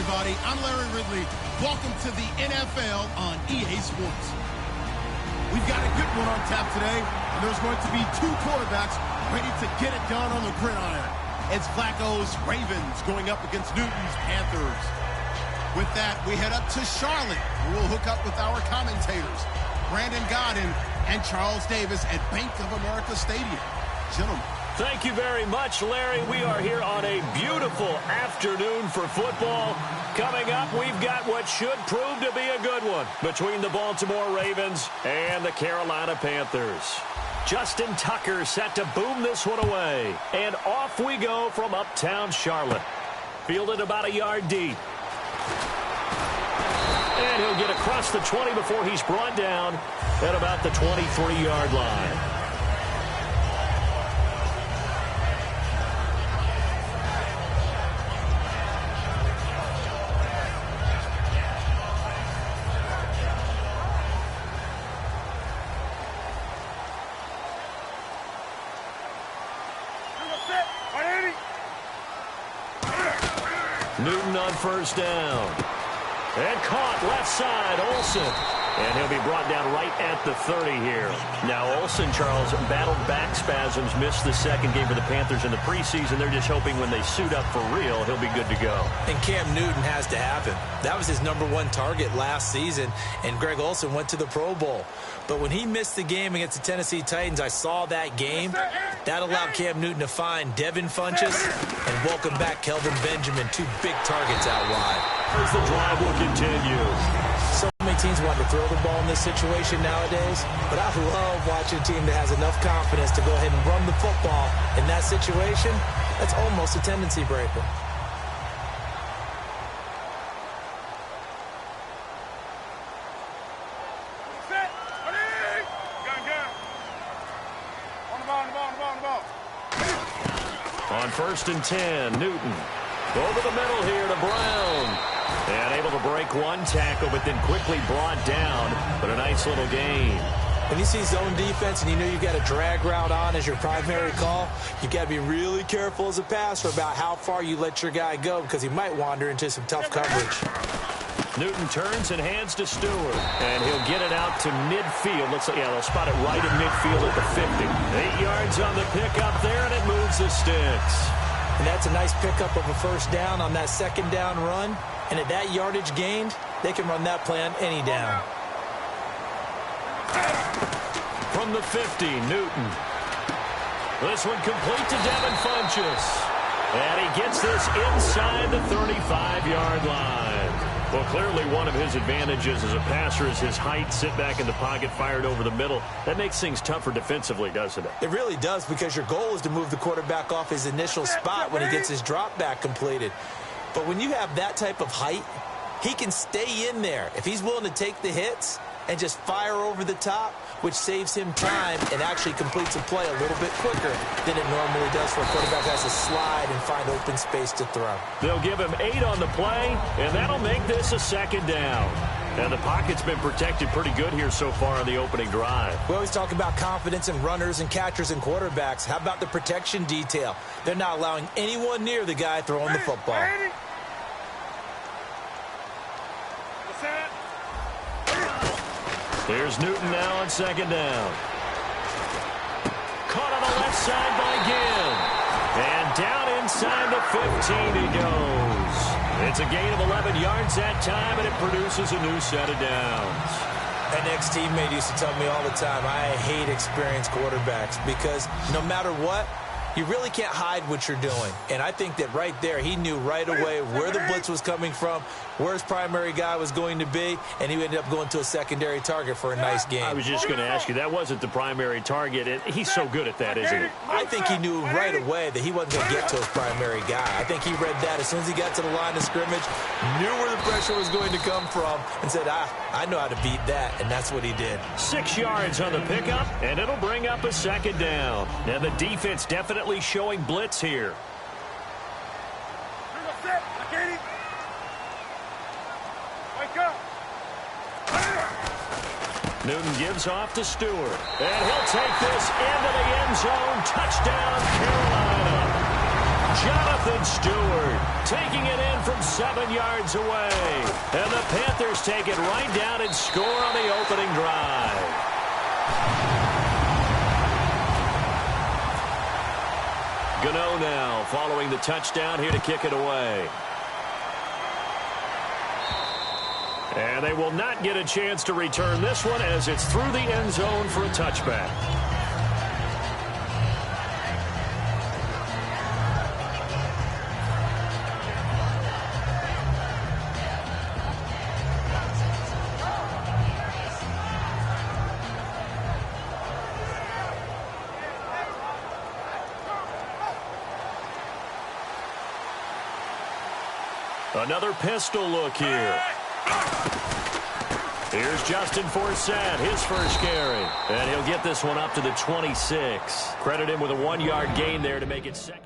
everybody. I'm Larry Ridley. Welcome to the NFL on EA Sports. We've got a good one on tap today, and there's going to be two quarterbacks ready to get it done on the gridiron. It's Flacco's Ravens going up against Newton's Panthers. With that, we head up to Charlotte, where we'll hook up with our commentators, Brandon Godden and Charles Davis at Bank of America Stadium. Gentlemen. Thank you very much, Larry. We are here on a beautiful afternoon for football. Coming up, we've got what should prove to be a good one between the Baltimore Ravens and the Carolina Panthers. Justin Tucker set to boom this one away. And off we go from uptown Charlotte. Fielded about a yard deep. And he'll get across the 20 before he's brought down at about the 23-yard line. Newton on first down. And caught left side, Olsen. And he'll be brought down right at the 30 here. Now Olsen, Charles, battled back spasms, missed the second game for the Panthers in the preseason. They're just hoping when they suit up for real, he'll be good to go. And Cam Newton has to have him. That was his #1 target last season, and Greg Olsen went to the Pro Bowl. But when he missed the game against the Tennessee Titans, I saw that game. That allowed Cam Newton to find Devin Funchess and welcome back Kelvin Benjamin, 2 big targets out wide. As the drive will continue. So many teams want to throw the ball in this situation nowadays, but I love watching a team that has enough confidence to go ahead and run the football. In that situation, that's almost a tendency breaker. On first and 10, Newton. Over the middle here to Brown. And able to break one tackle, but then quickly brought down. But a nice little gain. When you see zone defense and you know you've got a drag route on as your primary call, you've got to be really careful as a passer about how far you let your guy go because he might wander into some tough coverage. Newton turns and hands to Stewart. And he'll get it out to midfield. They'll spot it right in midfield at the 50. 8 yards on the pickup there, and it moves the sticks. And that's a nice pickup of a first down on that second down run. And at that yardage gained, they can run that play on any down. From the 50, Newton. This one complete to Devin Funchess. And he gets this inside the 35-yard line. Well, clearly one of his advantages as a passer is his height, sit back in the pocket, fired over the middle. That makes things tougher defensively, doesn't it? It really does, because your goal is to move the quarterback off his initial spot when he gets his drop back completed. But when you have that type of height, he can stay in there if he's willing to take the hits and just fire over the top, which saves him time and actually completes a play a little bit quicker than it normally does for a quarterback who has to slide and find open space to throw. They'll give him 8 on the play, and that'll make this a second down. And the pocket's been protected pretty good here so far on the opening drive. We always talk about confidence in runners and catchers and quarterbacks. How about the protection detail? They're not allowing anyone near the guy throwing the football. Here's Newton now on second down. Caught on the left side by Gibb. And down inside the 15 he goes. It's a gain of 11 yards that time, and it produces a new set of downs. An ex-teammate used to tell me all the time, I hate experienced quarterbacks because no matter what, you really can't hide what you're doing. And I think that right there, he knew right away where the blitz was coming from, where his primary guy was going to be, and he ended up going to a secondary target for a nice game. I was just going to ask you, that wasn't the primary target. He's so good at that, isn't he? I think he knew right away that he wasn't going to get to his primary guy. I think he read that as soon as he got to the line of scrimmage, knew where the pressure was going to come from, and said, I know how to beat that, and that's what he did. 6 yards on the pickup, and it'll bring up a second down. Now the defense definitely showing blitz here. Newton gives off to Stewart. And he'll take this into the end zone. Touchdown, Carolina. Jonathan Jonathan Stewart taking it in from 7 yards away. And the Panthers take it right down and score on the opening drive. Gano now following the touchdown here to kick it away. And they will not get a chance to return this one as it's through the end zone for a touchback. Another pistol look here. Here's Justin Forsett, his first carry. And he'll get this one up to the 26. Credit him with a 1-yard gain there to make it second.